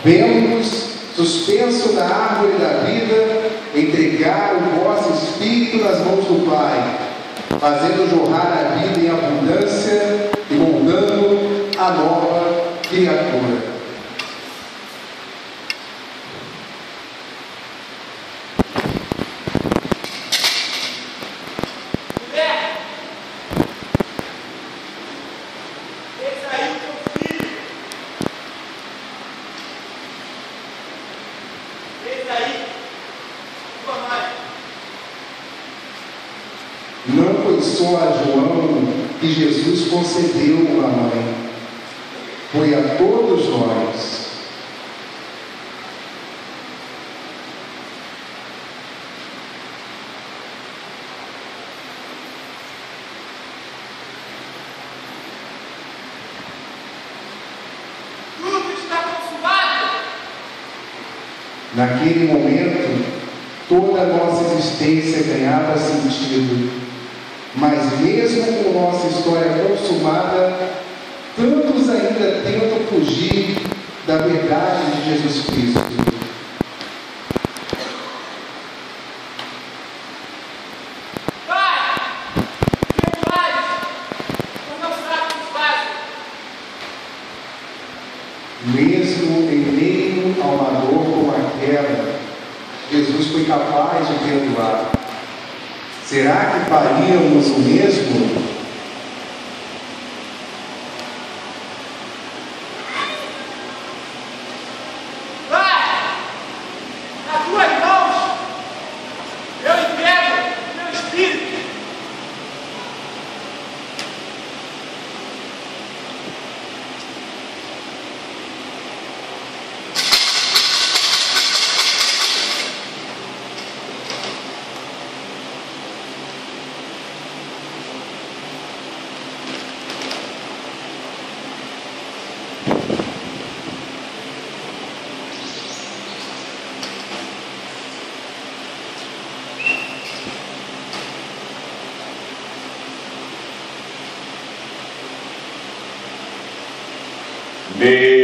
Vemos suspenso na árvore da vida, entregar o vosso Espírito nas mãos do Pai, fazendo jorrar a vida em abundância e moldando a nova criatura. Não foi só a João que Jesus concedeu uma mãe, foi a todos nós. Tudo está consumado. Naquele momento, toda a nossa existência ganhava sentido. Mas mesmo com nossa história consumada, tantos ainda tentam fugir da verdade de Jesus Cristo. Pai, perdoai-os, pois não sabem o que fazem. Mesmo em meio a uma dor como aquela, Jesus foi capaz de perdoar. Será que faríamos o mesmo? Pai, nas tuas mãos eu entrego o meu espírito. Meu